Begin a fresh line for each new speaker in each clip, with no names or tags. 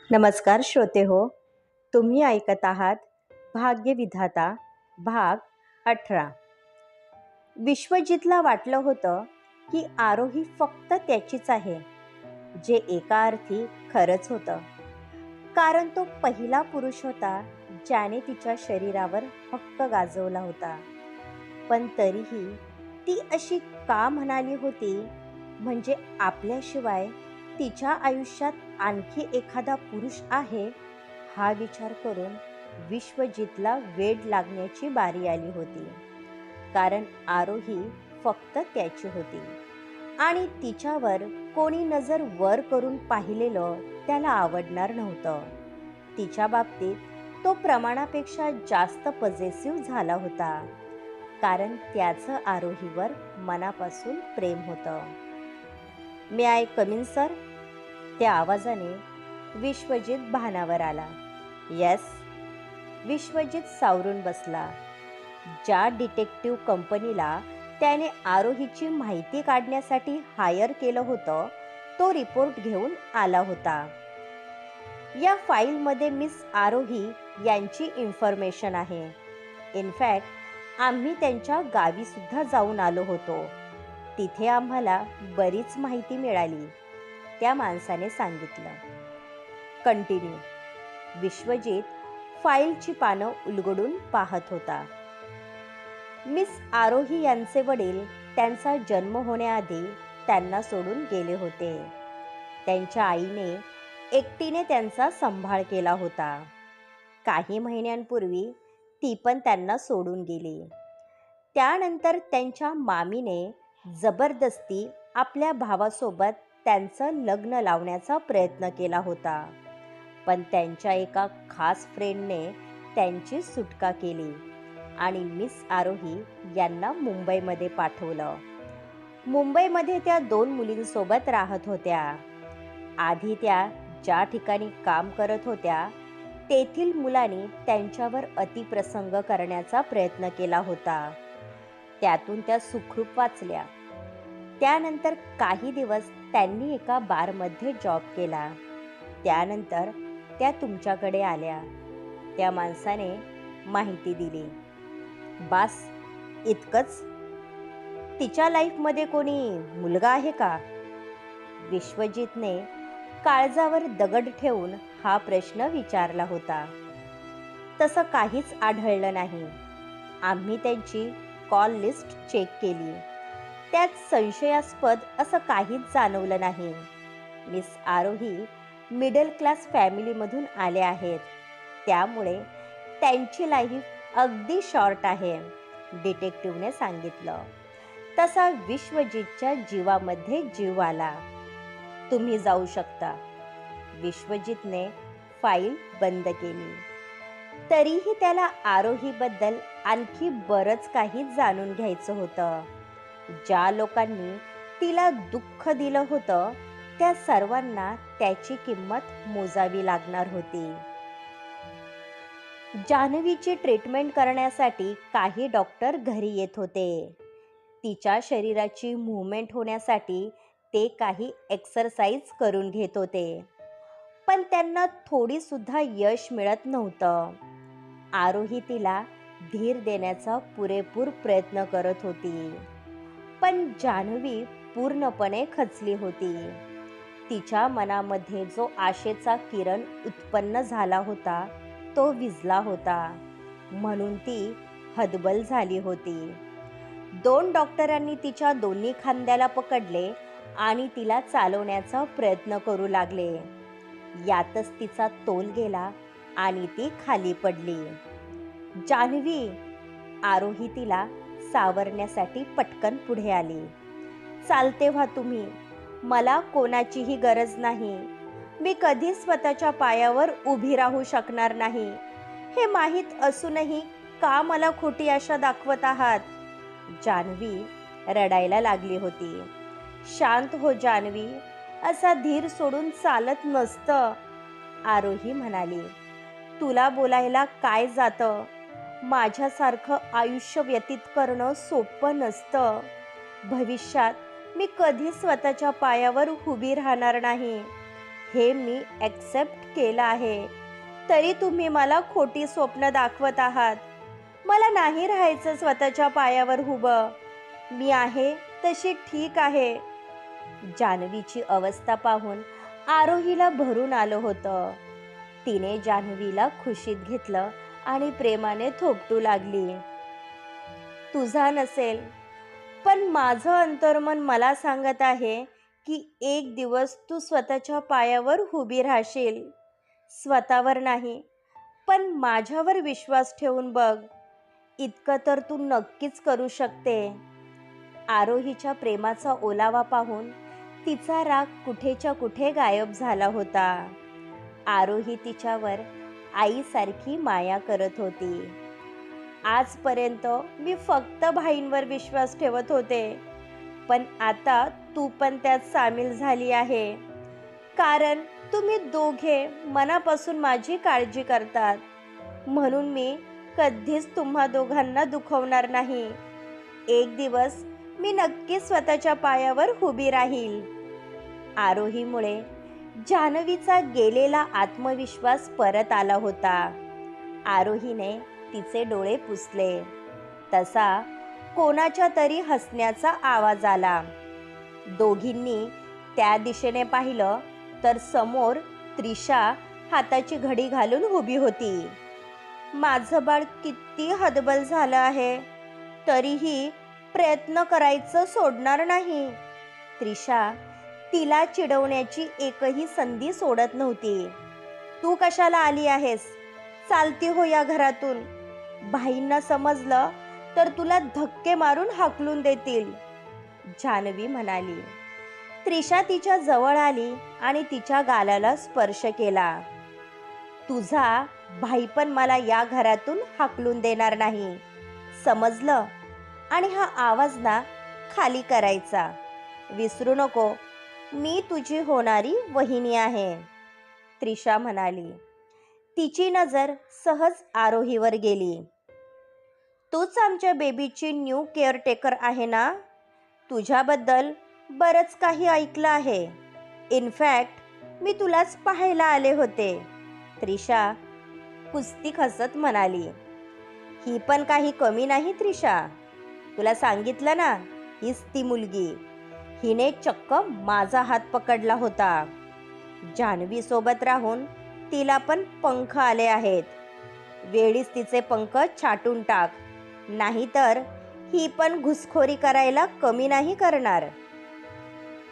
नमस्कार श्रोते हो, तुम्ही ऐकत आहात भाग्यविधाता भाग 18. विश्वजितला वाटलं होतं की आरोही फक्त त्याचीच आहे, जे एका अर्थी खरंच होतं. कारण तो पहिला पुरुष होता ज्याने तिच्या शरीरावर हक्क गाजवला होता. पण तरीही ती अशी का म्हणाली होती? म्हणजे आपल्याशिवाय तिच्या आयुष्यात आणखी एखादा पुरुष आहे, हा विचार करून विश्वजितला वेड लागण्याची बारी आली होती. कारण आरोही फक्त त्याची होती आणि तिच्यावर कोणी नजर वर करून पाहिलेलं त्याला आवडणार नव्हतं. तिच्या बाबतीत तो प्रमाणापेक्षा जास्त पॉझिटिव्ह झाला होता, कारण त्याचं आरोहीवर मनापासून प्रेम होतं. "मे आय कम इन सर?" त्या आवाजाने विश्वजित भानावर आला. "येस." विश्वजित सावरून बसला. ज्या डिटेक्टिव्ह कंपनीला त्याने आरोहीची माहिती काढण्यासाठी हायर केलं होतं, तो रिपोर्ट घेऊन आला होता. या फाईलमध्ये मिस आरोही यांची इन्फॉर्मेशन आहे. इनफॅक्ट आम्ही त्यांच्या गावीसुद्धा जाऊन आलो होतो. तिथे आम्हाला बरीच माहिती मिळाली, त्या माणसाने सांगितलं. कंटिन्यू. विश्वजित फाईलची पानं उलगडून पाहत होता. मिस आरोही यांचे वडील त्यांचा जन्म होण्याआधी त्यांना सोडून गेले होते. त्यांच्या आईने एकटीने त्यांचा सांभाळ केला होता. काही महिन्यांपूर्वी ती पण त्यांना सोडून गेली. त्यानंतर त्यांच्या मामीने जबरदस्ती आपल्या भावासोबत त्यांचं लग्न लावण्याचा प्रयत्न केला होता. पण त्यांच्या एका खास फ्रेंडने त्यांची सुटका केली आणि मिस आरोही यांना मुंबईमध्ये पाठवलं. मुंबईमध्ये त्या 2 मुलींसोबत राहत होत्या. आधी त्या ज्या ठिकाणी काम करत होत्या, तेथील मुलांनी त्यांच्यावर अतिप्रसंग करण्याचा प्रयत्न केला होता. त्यातून त्या सुखरूप वाचल्या. त्यानंतर काही दिवस त्यांनी एका बारमध्ये जॉब केला. त्यानंतर त्या तुमच्याकडे आल्या. त्या माणसाने माहिती दिली. "बास, इतकंच? तिच्या लाईफमध्ये कोणी मुलगा आहे का?" विश्वजितने काळजावर दगड ठेवून हा प्रश्न विचारला होता. "तसं काहीच आढळलं नाही. आम्ही त्यांची कॉल लिस्ट चेक केली. त्यात संशयास्पद असं काहीच जाणवलं नाही. मिस आरोही मिडल क्लास फॅमिलीमधून आल्या आहेत, त्यामुळे त्यांची लाईफ अगदी शॉर्ट आहे," डिटेक्टिव्हने सांगितलं. तसा विश्वजितच्या जीवामध्ये जीव आला. "तुम्ही जाऊ शकता." विश्वजितने फाईल बंद केली. तरीही त्याला आरोहीबद्दल आणखी बरंच काही जाणून घ्यायचं होतं. ज्या लोकांनी तिला दुःख दिलं होतं, त्या सर्वांना त्याची किंमत मोजावी लागणार होती. जान्हवीची ट्रीटमेंट करण्यासाठी काही डॉक्टर घरी येत होते. तिच्या शरीराची मूव्हमेंट होण्यासाठी ते काही एक्सरसाइज करून घेत होते. पण त्यांना थोडीसुद्धा यश मिळत नव्हतं. आरोही तिला धीर देण्याचा पुरेपूर प्रयत्न करत होती. पण जान्हवी पूर्णपणे खचली होती. तिच्या मनामध्ये जो आशेचा किरण उत्पन्न झाला होता, तो विझला होता. म्हणून ती हतबल झाली होती. 2 डॉक्टरांनी तिच्या दोन्ही खांद्याला पकडले आणि तिला चालवण्याचा प्रयत्न करू लागले. यातच तिचा तोल गेला आणि ती खाली पडली. "जान्हवी!" आरोही तिला सावरण्यासाठी पटकन पुढे आली. "चालते व्हा तुम्ही. मला कोणाचीही गरज नाही. मी कधीच स्वतःच्या पायावर उभी राहू शकणार नाही. हे माहीत असूनही का मला खोटी आशा दाखवत आहात?" जान्हवी रडायला लागली होती. "शांत हो जान्हवी. असा धीर सोडून चालत नसतं," आरोही म्हणाली. "तुला बोलायला काय जातं? माझ्यासारखं आयुष्य व्यतीत करणं सोपं नसतं. भविष्यात मी कधीच स्वतःच्या पायावर उभी राहणार नाही." हे मी ॲक्सेप्ट केलं आहे, तरी तुम्ही मला खोटी स्वप्न दाखवत आहात. मला नाही राहायचं स्वतःच्या पायावर उभं. मी आहे तशी ठीक आहे. जान्हवीची अवस्था पाहून आरोहीला भरून आलं होतं. तिने जान्हवीला खुशीत घेतलं आणि प्रेमाने थोपटू लागली. तुझा नसेल, पण माझं अंतर्मन मला सांगत आहे की एक दिवस तू स्वतःच्या पायावर उभी राहशील. स्वतःवर नाही, पण माझ्यावर विश्वास ठेवून बघ. इतकं तर तू नक्कीच करू शकते. आरोहीच्या प्रेमाचा ओलावा पाहून तिचा राग कुठेच्या कुठे गायब झाला होता. आरोही तिच्यावर आईसारखी माया करत होती. आजपर्यंत मी फक्त भाईंवर विश्वास ठेवत होते, पण आता तू पण त्यात सामील झाली आहे. कारण तुम्ही दोघे मनापासून माझी काळजी करतात, म्हणून मी कधीच तुम्हा दोघांना दुखवणार नाही. एक दिवस मी नक्कीच स्वतःच्या पायावर उभी राहील. आरोहीमुळे जान्हवीचा गेलेला आत्मविश्वास परत आला होता. आरोहीने तिचे डोळे पुसले. तसा कोणाच्या तरी हसण्याचा आवाज आला. दोघींनी त्या दिशेने पाहिलं तर समोर त्रिशा हाताची घडी घालून उभी होती. माझं बाळ किती हतबल झालं आहे, तरीही प्रयत्न करायचं सोडणार नाही. त्रिशा तिला चिडवण्याची एकही संधी सोडत नव्हती. तू कशाला आली आहेस? चालती हो या घरातून. भाईंना समजलं तर तुला धक्के मारून हाकलून देतील, जान्हवी म्हणाली. त्रिशा तिच्या जवळ आली आणि तिच्या गालाला स्पर्श केला. तुझा भाई पण मला या घरातून हाकलून देणार नाही, समजलं? आणि हा आवाज ना खाली करायचा. विसरू नको, मी तुझी होणारी वहिनी आहे, त्रिशा म्हणाली. तिची नजर सहज आरोहीवर गेली. तूच आमच्या बेबीची न्यू केअरटेकर आहे ना? तुझ्याबद्दल बरंच काही ऐकलं आहे. इनफॅक्ट मी तुलाच पाहायला आले होते, त्रिशा पुस्तिक हसत म्हणाली. ही पण काही कमी नाही त्रिशा. तुला सांगितलं ना, हीच ती मुलगी. हिने चक्क माझा हात पकडला होता. जान्हवी सोबत राहून तिला पण पंख आले आहेत. वेळीच तिचे पंख छाटून टाक, नाहीतर ही पण घुसखोरी करायला कमी नाही करणार.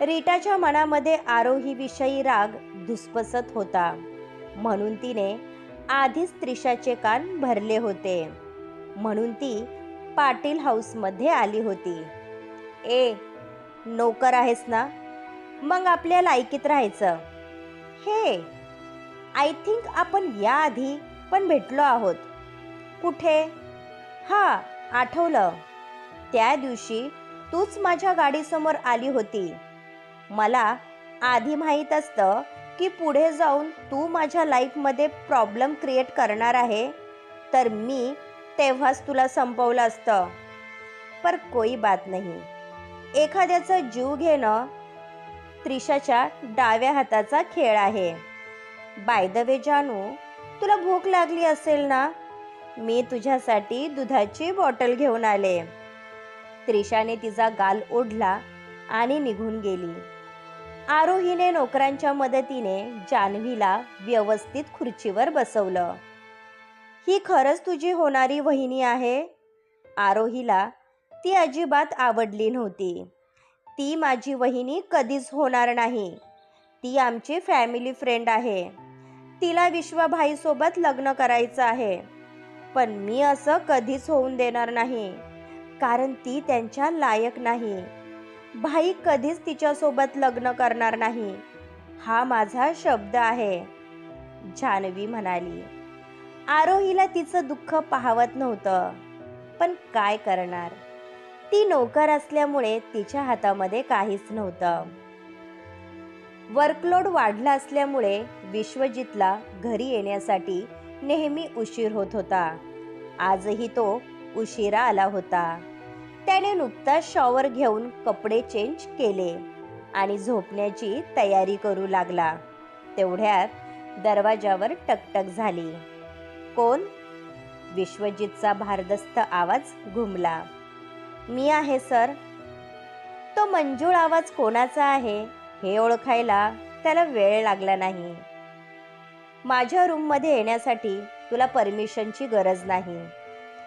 रीटाच्या मनामध्ये आरोहीविषयी राग धुसपसत होता, म्हणून तिने आधीच त्रिशाचे कान भरले होते. म्हणून ती पाटील हाऊसमध्ये आली होती. ए, नोकर आहेस ना? मग आपल्या लायकीत राहायचं. हे, आय थिंक आपण याआधी पण भेटलो आहोत. कुठे? हां, आठवलं. त्या दिवशी तूच माझ्या गाडीसमोर आली होती. मला आधी माहीत असतं की पुढे जाऊन तू माझ्या लाईफमध्ये प्रॉब्लेम क्रिएट करणार आहे, तर मी तेव्हाच तुला संपवलं असतं. पर कोई बात नाही. एखाद्याचा जीव घेणं त्रिशाच्या डाव्या हाताचा खेळ आहे. बाय द वे जानू, तुला भूक लागली असेल ना? मी तुझ्यासाठी दुधाची बॉटल घेऊन आले. त्रिशाने तिचा गाल ओढला आणि निघून गेली. आरोहीने नोकरांच्या मदतीने जान्हवीला व्यवस्थित खुर्चीवर बसवलं. ही खरंच तुझी होणारी वहिनी आहे? आरोहीला ती अजिबात आवडली नव्हती. ती माझी वहिनी कधीच होणार नाही. ती आमची फॅमिली फ्रेंड आहे. तिला विश्वाभाईसोबत लग्न करायचं आहे. पण मी असं कधीच होऊन देणार नाही, कारण ती त्यांच्या लायक नाही. भाई कधीच तिच्यासोबत लग्न करणार नाही, हा माझा शब्द आहे, जान्हवी म्हणाली. आरोहीला तिचं दुःख पाहवत नव्हतं, पण काय करणार? ती नोकर असल्यामुळे तिच्या हातामध्ये काहीच नव्हतं. वर्कलोड वाढला असल्यामुळे विश्वजितला घरी येण्यासाठी नेहमी उशीर होत होता. आजही तो उशिरा आला होता. त्याने नुकताच शॉवर घेऊन कपडे चेंज केले आणि झोपण्याची तयारी करू लागला. तेवढ्यात दरवाजावर टकटक झाली. कोण? विश्वजितचा भारदस्त आवाज घुमला. मी आहे सर. तो मंजूळ आवाज कोणाचा आहे हे ओळखायला त्याला वेळ लागला नाही. माझ्या रूममध्ये येण्यासाठी तुला परमिशनची गरज नाही.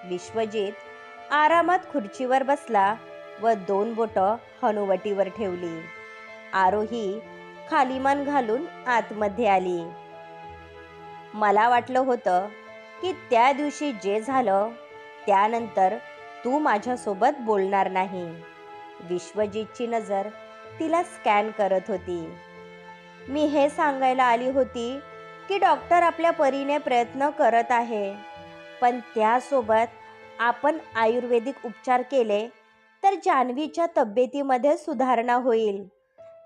विश्वजित आरामात खुर्चीवर बसला व 2 बोटं हनुवटीवर ठेवली. आरोही खालीमान घालून आतमध्ये आली. मला वाटलं होतं की त्या दिवशी जे झालं त्यानंतर तू माझ्यासोबत बोलणार नाही. विश्वजितची नजर तिला स्कॅन करत होती. मी हे सांगायला आली होती की डॉक्टर आपल्या परीने प्रयत्न करत आहे, पण त्यासोबत आपण आयुर्वेदिक उपचार केले तर जान्हवीच्या तब्येतीमध्ये सुधारणा होईल.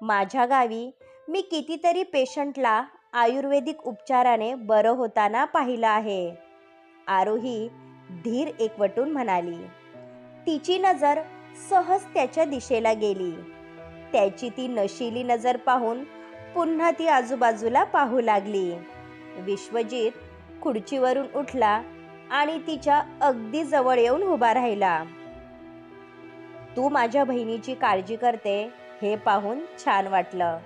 माझ्या गावी मी कितीतरी पेशंटला आयुर्वेदिक उपचाराने बरं होताना पाहिलं आहे. आरोही धीर एकवटून म्हणाली. तिची नजर सहज त्याच्या दिशेला गेली. त्याची ती नशिली नजर पाहून पुन्हा ती आजूबाजूला पाहू लागली. विश्वजित खुर्चीवरून उठला आणि तिच्या अगदी जवळ येऊन उभा राहिला. तू माझ्या बहिणीची काळजी करते हे पाहून छान वाटलं.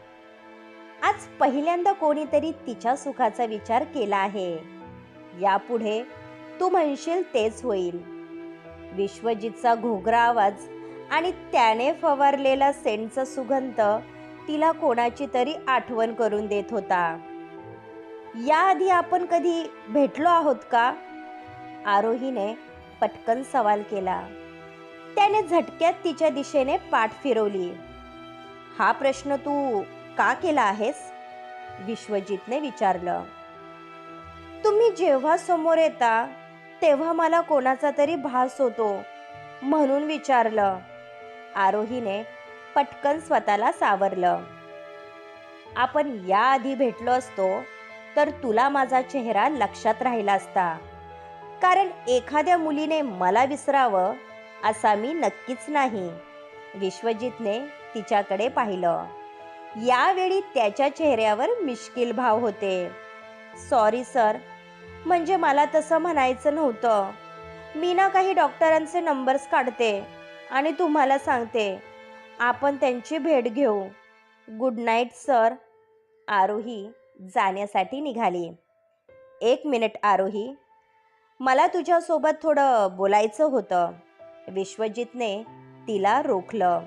आज पहिल्यांदा कोणीतरी तिच्या सुखाचा विचार केला आहे. यापुढे तू म्हणशील तेच होईल. विश्वजितचा घोगरा आवाज आणि त्याने फवारलेला सेंटचा सुगंध तिला कोणाची तरी आठवण करून देत होता. याआधी आपण कधी भेटलो आहोत का? आरोहीने पटकन सवाल केला. त्याने झटक्यात तिच्या दिशेने पाठ फिरवली. हा प्रश्न तू का केला आहेस? विश्वजितने विचारलं. तुम्ही जेव्हा समोर येता तेव्हा मला कोणाचा तरी भास होतो म्हणून विचारलं. आरोहीने पटकन स्वतःला सावरलं. आपण याआधी भेटलो असतो तर तुला माझा चेहरा लक्षात राहिला असता, कारण एखाद्या मुलीने मला विसरावं असा मी नक्कीच नाही. विश्वजितने तिच्याकडे पाहिलं. यावेळी त्याच्या चेहऱ्यावर मिश्किल भाव होते. सॉरी सर, म्हणजे मला तसं म्हणायचं नव्हतं. मी ना काही डॉक्टरांचे नंबर्स काढते आणि तुम्हाला सांगते. आपण त्यांची भेट घेऊ. Good night sir. आरोही जाण्यासाठी निघाली. 1 मिनिट आरोही, मला तुझ्यासोबत थोडं बोलायचं होतं. विश्वजितने तिला रोखलं.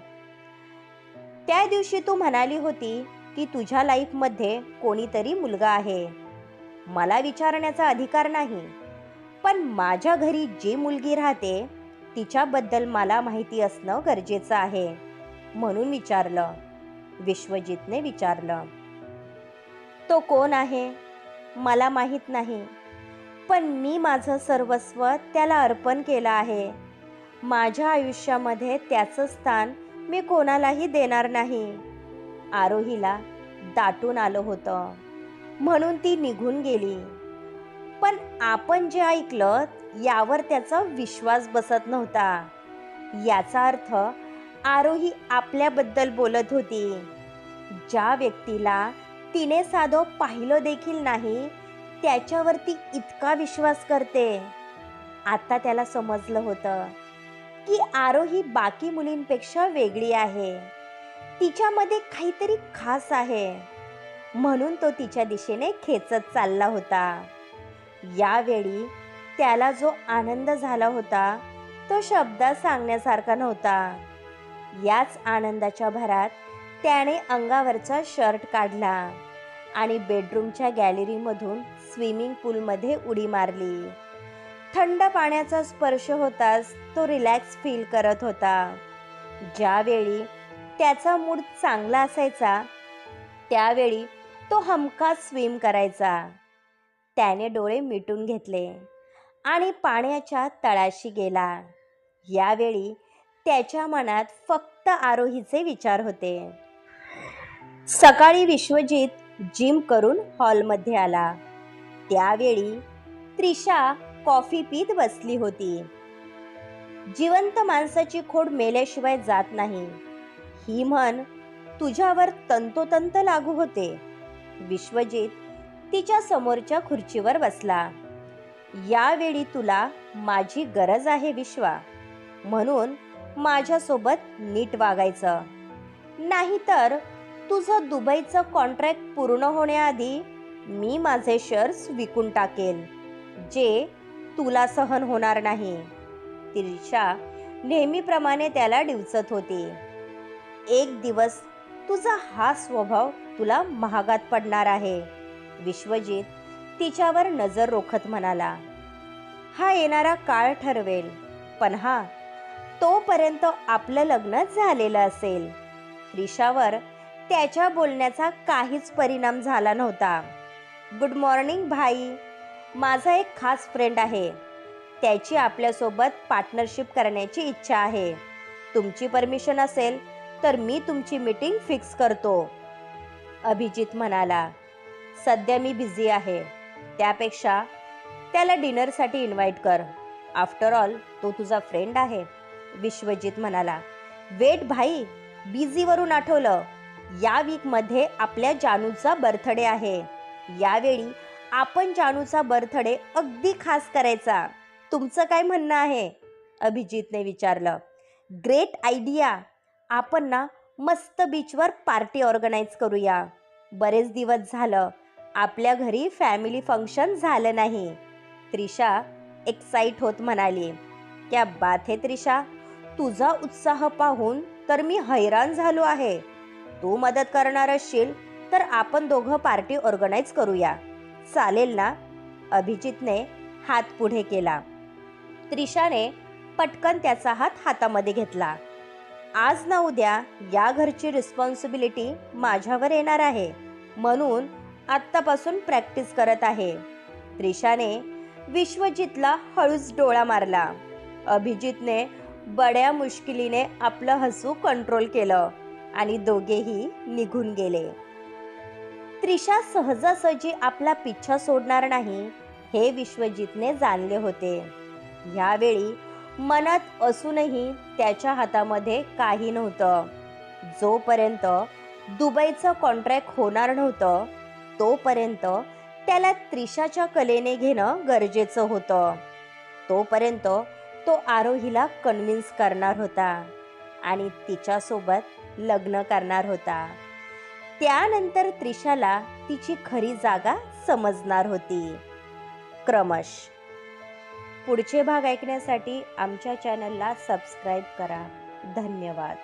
त्या दिवशी तू म्हणाली होती की तुझ्या लाईफमध्ये कोणीतरी मुलगा आहे. मला विचारण्याचा अधिकार नाही, पण माझ्या घरी जी मुलगी राहते तिच्याबद्दल मला माहिती असणं गरजेचं आहे म्हणून विचारलं. विश्वजितने विचारलं. तो कोण आहे मला माहीत नाही, पण मी माझं सर्वस्व त्याला अर्पण केलं आहे. माझ्या आयुष्यामध्ये त्याचं स्थान मी कोणालाही देणार नाही. आरोहीला दाटून आलं होतं म्हणून ती निघून गेली. पण आपण जे ऐकलं यावर त्याचा विश्वास बसत नव्हता. याचा अर्थ आरोही आपल्याबद्दल बोलत होती. ज्या व्यक्तीला तिने साधं पाहिलं देखील नाही त्याच्यावरती इतका विश्वास करते. आता त्याला समजलं होतं की आरोही बाकी मुलींपेक्षा वेगळी आहे. तिच्यामध्ये काहीतरी खास आहे म्हणून तो तिच्या दिशेने खेचत चालला होता. यावेळी त्याला जो आनंद झाला होता तो शब्दात सांगण्यासारखा नव्हता. याच आनंदाच्या भरात त्याने अंगावरचा शर्ट काढला आणि बेडरूमच्या गॅलरीमधून स्विमिंग पूलमध्ये उडी मारली. थंड पाण्याचा स्पर्श होताच तो रिलॅक्स फील करत होता. ज्यावेळी त्याचा मूड चांगला असायचा त्यावेळी तो हमखास स्विम करायचा. त्याने डोळे मिटून घेतले आणि पाण्याच्या तळाशी गेला. यावेळी त्याच्या मनात फक्त आरोहीचे विचार होते. सकाळी विश्वजित जिम करून हॉलमध्ये आला. त्यावेळी त्रिशा कॉफी पीत बसली होती. जिवंत माणसाची खोड मेल्याशिवाय जात नाही ही म्हण तुझ्यावर तंतोतंत लागू होते. विश्वजित तिच्या समोरच्या खुर्चीवर बसला. यावेळी तुला माझी गरज आहे विश्वा, म्हणून माझ्यासोबत नीट वागायचं. नाहीतर तुझं दुबईचं कॉन्ट्रॅक्ट पूर्ण होण्याआधी मी माझे शेअर्स विकून टाकेल, जे तुला सहन होणार नाही. त्रिशा नेहमीप्रमाणे त्याला डिवचत होती. एक दिवस तुझा हा स्वभाव तुला महागात पडणार आहे. विश्वजित तिच्यावर नजर रोखत म्हणाला. हा येणारा काळ ठरवेल, पण तोपर्यंत आपलं लग्न झालेलं असेल. त्रिशावर त्याच्या बोलण्याचा काहीच परिणाम झाला नव्हता. गुड मॉर्निंग भाई, माझा एक खास फ्रेंड आहे. त्याची आपल्यासोबत पार्टनरशिप करण्याची इच्छा आहे. तुमची परमिशन असेल तर मी तुमची मीटिंग फिक्स करतो. अभिजित म्हणाला. सध्या मी बिझी आहे, त्यापेक्षा त्याला डिनरसाठी इन्व्हाइट कर. आफ्टर ऑल तो तुझा फ्रेंड आहे. विश्वजित म्हणाला. वेट भाई, बिझीवरून आठवलं, या वीकमध्ये आपल्या जानूचा बर्थडे आहे. यावेळी आपण जानूचा बर्थडे अगदी खास करायचा. तुमचं काय म्हणणं आहे? अभिजितने विचारलं. Great idea. आपण मस्त बीचवर पार्टी ऑर्गनाईज करूया. बरेच दिवस झालं आपल्या घरी फॅमिली फंक्शन झालं नाही. त्रिशा एक्साइट होत म्हणाली. क्या बात है त्रिशा, तुझा उत्साह पाहून तर मी हैराण झालो आहे. तू मदत करणार असशील तर आपण दोघं पार्टी ऑर्गनाईज करूया, चालेल ना? अभिजितने हात पुढे केला. त्रिशाने पटकन त्याचा हात हातामध्ये घेतला. आज ना उद्या या घरची रिस्पॉन्सिबिलिटी माझ्यावर येणार आहे, म्हणून आत्तापासून प्रॅक्टिस करत आहे. त्रिशाने विश्वजितला हळूच डोळा मारला. अभिजितने बड्या मुश्किलीने आपलं हसू कंट्रोल केलं आणि दोघेही निघून गेले. त्रिशा सहजासहजी आपला पिच्छा सोडणार नाही हे विश्वजितने जाणले होते. यावेळी मनात असूनही त्याच्या हातामध्ये काही नव्हतं. जोपर्यंत दुबईचं कॉन्ट्रॅक्ट होणार नव्हतं तोपर्यंत त्याला त्रिशाच्या कलेने घेणं गरजेचं होतं. तोपर्यंत तो आरोहीला कन्व्हिन्स करणार होता आणि तिच्यासोबत लग्न करणार होता. त्यानंतर त्रिशाला तिची खरी जागा समजणार होती. क्रमश. पुढचे भाग ऐकण्यासाठी आमच्या चॅनलला सबस्क्राईब करा. धन्यवाद.